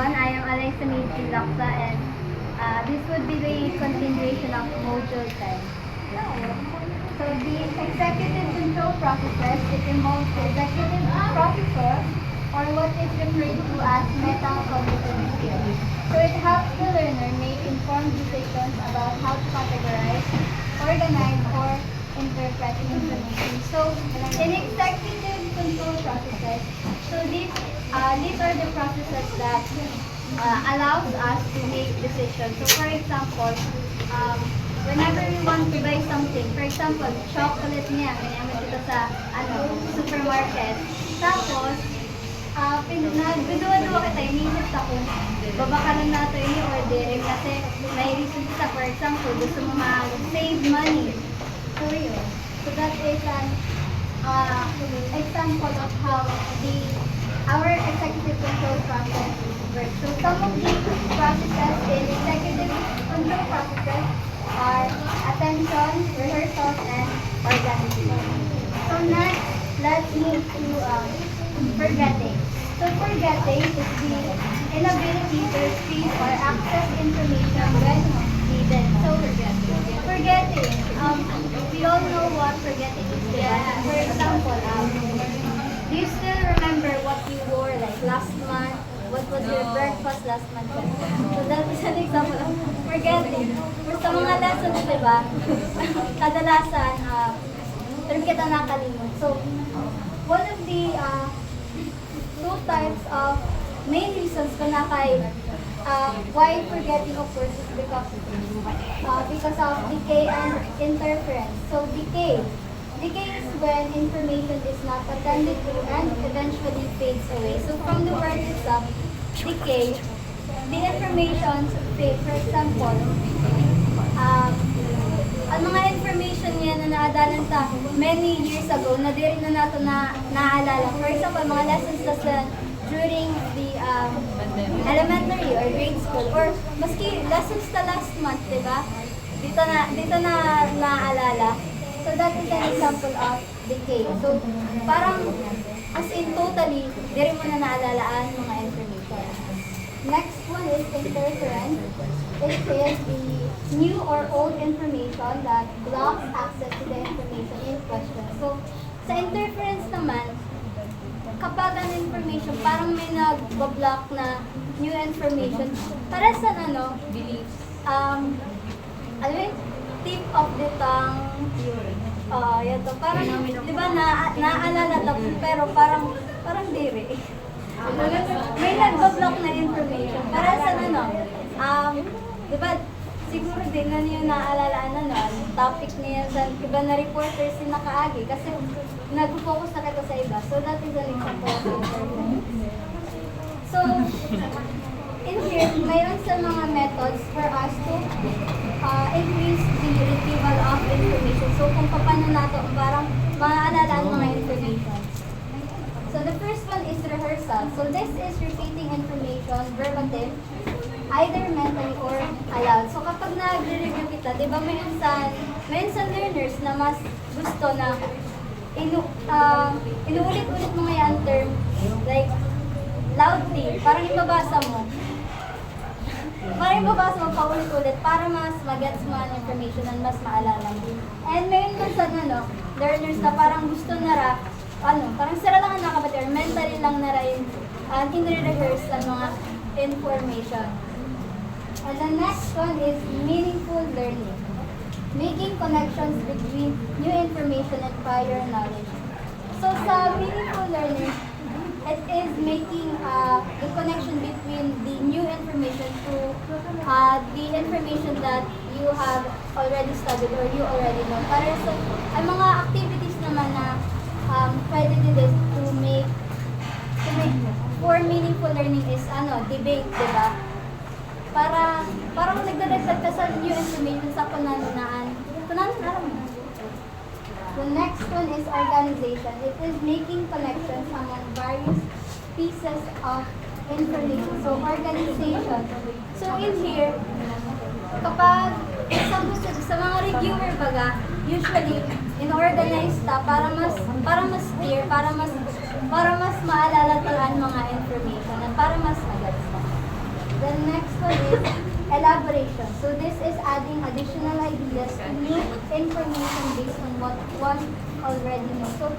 everyone. I am Alexa Meiji Laksa, and this would be the continuation of Module 10. So the executive control processes, it involves the executive processor, or what is referred to as metacognitive skills. So it helps the learner make informed decisions about how to categorize, organize, or interpret information. So in executive control processes, so these are the processes that allows us to make decisions. So for example, whenever we want to buy something, for example, chocolate niya, kanyang dito sa supermarket. Tapos, nagduduwa-duwa kita, iniisip ako, babakalan natin yung ordering kasi may reason sa, for example, gusto mo mag-save money. So yun. So that is an example of how our executive control process works. So some of the processes in executive control processes are attention, rehearsals, and organization. So next, let's move to forgetting. So forgetting is the inability to retrieve or access information when needed. So forgetting, we all know what forgetting is. Yeah. For example, do you still remember what you wore like last month? What was your breakfast last month? So that is an example of forgetting. For sa mga lessons, di ba? Kadalasan, pero kita nakalimot. So, one of the two types of main reasons why forgetting occurs is because of decay and interference. So decay is when information is not attended to and eventually fades away. So from the word itself, decay, the information fade. For example, ang mga information niya na naadalan sa many years ago na di rin na nato naaalala. For example, mga lessons during the elementary or grade school, or maski lessons sa last month, di ba? Dito na naaalala. So that is an example of decay. So parang as in totally, di rin mo na naalalaan mga information. Next one is interference. It is the new or old information that blocks access to the information in question. So sa interference naman, kapag ang information, parang may nag-block na new information, para sa beliefs, tip of the tongue, yato, parang, di ba, naaalala tapos, pero parang diri. May nag-block na information, para sa di ba, siguro din na niyo naalalaan topic niya sa iba na reporters yung nakaagi kasi nag-focus na kayo sa iba. So that is an example of interference. So, in here, mayroon sa mga methods for us to increase the retrieval of information. So kung paano nato parang maaalala ang mga information. So the first one is rehearsal. So this is repeating information verbatim, either mentally or aloud. So kapag nag-review kita, di ba may insan learners na mas gusto na inuulit-ulit mo nga yung term, like loudly, parang ibabasa mo. Paulit-ulit para mas mag-gets mo ang information and mas maalala mo. And may insan learners na parang gusto na parang sila lang ang nakabati or mentally lang na rin in-rehearse ang mga information. And the next one is meaningful learning. Making connections between new information and prior knowledge. So sa meaningful learning, it is making the connection between the new information to the information that you have already studied or you already know. Para sa ang mga activities naman na pwede din this to make for meaningful learning is debate, di ba? Parang nagdadagdag ka sa new information sa pananunaan. The next one is organization. It is making connections among various pieces of information. So organization. So in here, kapag sa mga reviewer baga, usually in-organize para mas clear, para mas maalala talaan mga information at para mas maganda. next one is elaboration. So this is adding additional ideas to new information based on what one already knows. So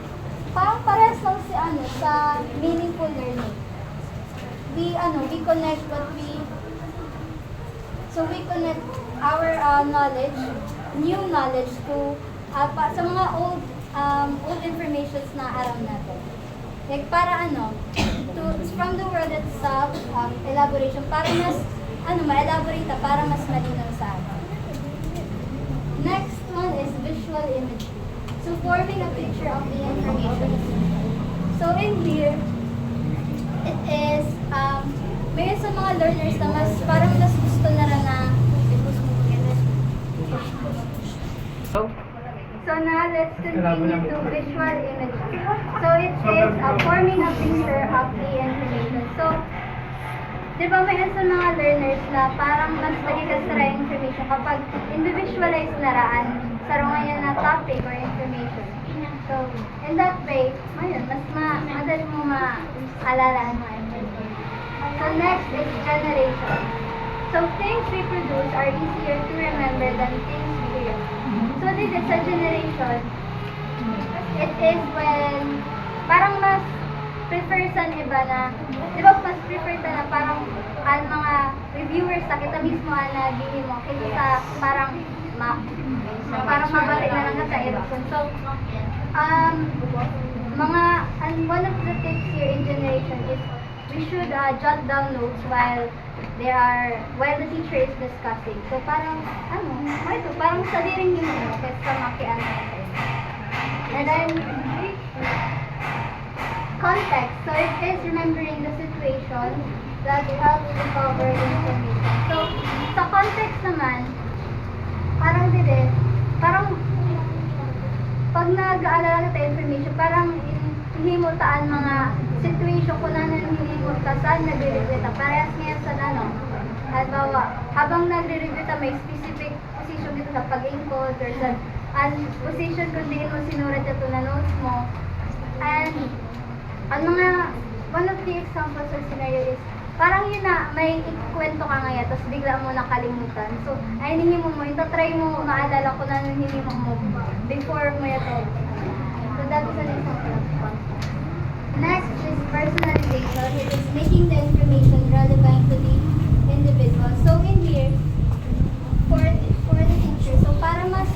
parang parehas lang si sa meaningful learning. We connect we connect our knowledge, new knowledge to sa mga old informations na aram natin. Like para from the word itself, elaboration, para mas ma-elaborate para mas malinaw sa atin. Next one is visual imagery. So forming a picture of the information. So in here, it is may sa mga learners na parang mas gusto na rin na So now let's continue to visual imagery. So it is forming a picture of the information. So, di ba may sa mga learners na parang mas nagkikasara yung information kapag individualize na raan sa ngayon na topic or information. So, in that way, mas madali mo maalala ang mga information. So next is generation. So things we produce are easier to remember than things we hear. So this is a generation. It is when parang mas prefer sa iba na, di ba mas prefer na parang ang mga reviewers na kita mismo na bili mo kaysa sa parang mabalik na lang sa Erickson. So, one of the tips here in generation is we should jot down notes while the teacher is discussing. So parang parang saliring yun kaysa makian natin. And then context. So it is remembering the situation that helps recover information. So sa context naman, parang pag nag-aalala tayo information, parang hinimutaan mga situation kung ano hinimut ka, saan nagre-review ta. Parehas ngayon sa halimbawa, habang nagre-review ta, may specific position dito sa pag-encode or sa position kung diin mo sinurat ito na notes mo. And one of the examples or scenario is, parang yun na, may ikwento ka ngayon, tapos bigla mo nakalimutan. So, ay hinimo mo, try mo maalala kung ano hinimo mo before mo ito. So, that is an example of context. Next is personalization. It is making the information relevant to the individual. So, in here, for the teacher, so para mas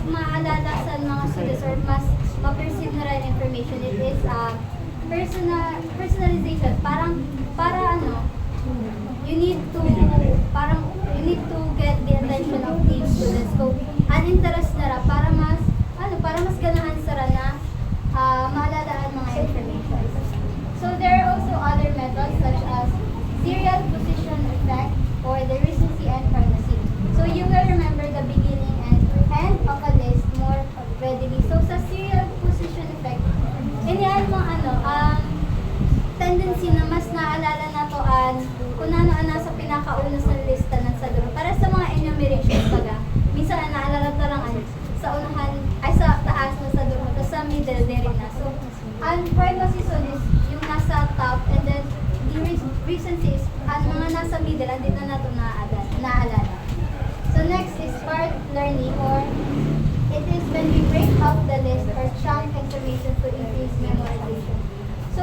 maalala sa mga students or mas ma-perceive na rin information, it is personalization. You need to get the attention of the students. So, an interest na ra para mas ganahan sa na maalala ang mga information. So, there are also other methods such as serial position effect or the recency and primacy. So, you will remember the beginning and end of a list more readily. So, sa serial position effect, iniyan mo tendency na mas naalala na to kung ano nasa pinakauna sa lista ng sa dulo. Para sa mga enumerations minsan naalala ta lang sa unahan, ay sa taas na sa dulo, tapos sa middle din na. So, ang primacy so is yung nasa top, and then the recency is ang mga nasa middle, andito na ito naalala. So, next is part learning, or it is when we break up the list or chunk information to increase memorization. So,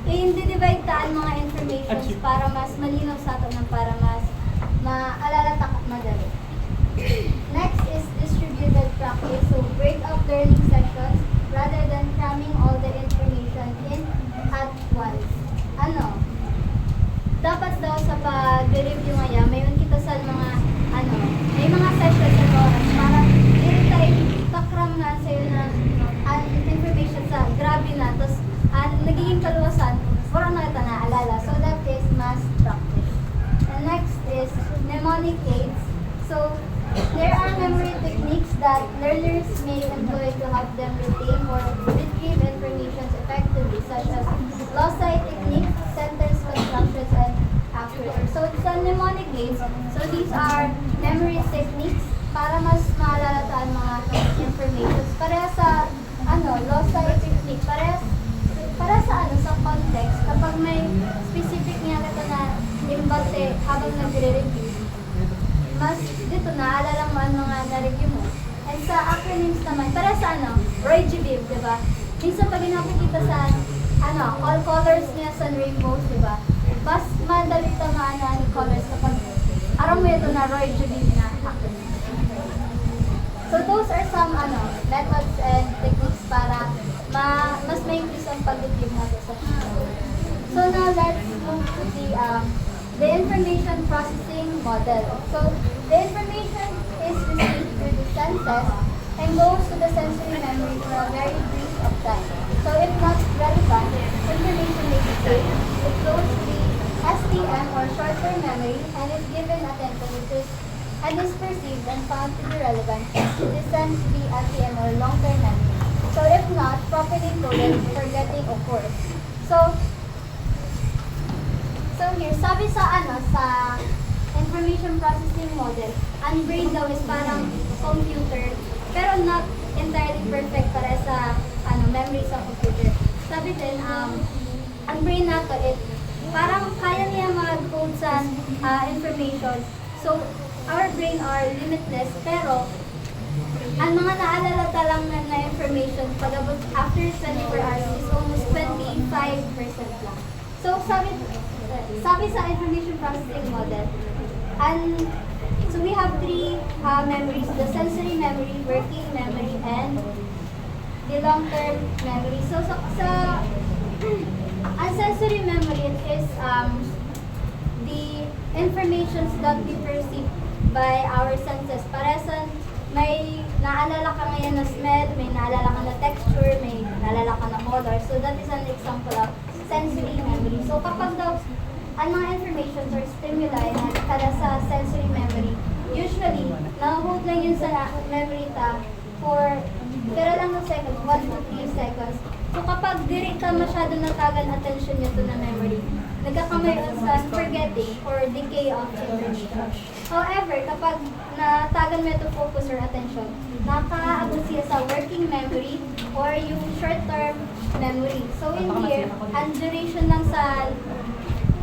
i-divide taan mga informations para mas malinaw sa ato ng para mas maalala ta madali. Next is distributed practice. So, break up learning sessions rather than cramming all the information in at once. Dapat daw sa pag-review ngayon, mayroon kita sa may mga sessions na oras para hindi tayo takram nga sa'yo na information sa grabe na, tapos nagiging kaluwasan, parang na ito naalala. So that is mass practice. And next is mnemonic aids. So there are memory techniques that learners may employ to help them retain or retrieve information effectively, such as loci technique, sentence constructions, and accuracy. So sa mnemonic aids, so these are memory techniques para mas maalala taan mga information. Para sa loci technique, para sa sa context, kapag may specific Kasi habang nagre-review, mas dito naalala mo ang mga na-review mo. And sa acronyms naman, para sa Roy G. Biv, di ba? Minsan pag pinapakita sa all colors niya sa rainbows, di ba? Mas madali tamaan ni colors kapag araw mo ito na Roy G. Biv na acronym. So those are some methods and techniques para mas ma-increase ang pag-retrieve natin sa future. So now let's move to the information processing model. So the information is received through the senses and goes to the sensory memory for a very brief of time. So if not relevant, information may be saved. It goes to the STM or short-term memory and is given attention and is perceived and found to be relevant. It is sent to the LTM or long-term memory. So if not properly coded, forgetting occurs. So here, sabi sa sa information processing model, ang brain daw is parang computer, pero not entirely perfect para sa memory sa computer. Sabi din, ang brain nato, parang kaya niya mag-code sa information. So, our brain are limitless, pero ang mga naalala lang na information pag-abot after 24 hours is almost 25% lang. So, sabi sa information processing model, so we have three memories: the sensory memory, working memory, and the long-term memory. So ang sensory memory is the informations that we perceive by our senses. Para sa may naalala ka ngayon na smell, may naalala ka na texture, may naalala ka na color. So that is an example of sensory memory. So kapag daw ang mga informations or stimuli na kada sa sensory memory, usually, na-hold lang yun sa memory ta for pero lang ng seconds, 1 to 3 seconds. So kapag direct ka masyado natagan attention nito na memory, nagkakamayon sa forgetting or decay of information. However, kapag natagan mo ito focus or attention, nakaabot siya sa working memory or yung short-term memory. So in here, ang duration lang sa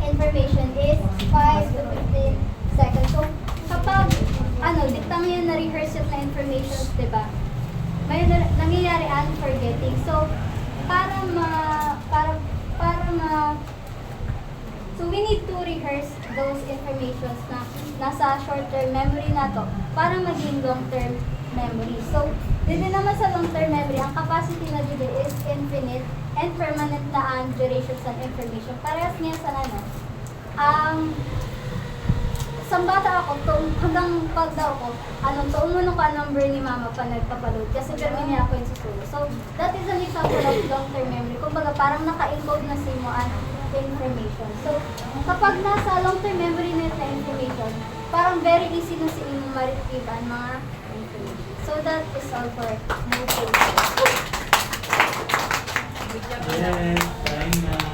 information is 5 to 15 seconds. So kapag diktang yan na-rehearse yung na information, diba? May nangyayari ang forgetting. So so we need to rehearse those informations na nasa short-term memory na to para maging long-term memory. So, dito naman sa long-term memory, ang capacity na dito is infinite and permanent na ang duration sa information. Parehas niya sa sa bata ako, hanggang pag daw ko, tumunong ka number ni mama pa nagpapaload kasi permi niya ako yung susulo. So, that is an example of long-term memory. Kumbaga, parang naka-encode na sa mo ang information. So, kapag nasa long-term memory na yung information, parang very easy na sa inyo ma-retrieve ang mga information. So, that is all for my Yes, time na.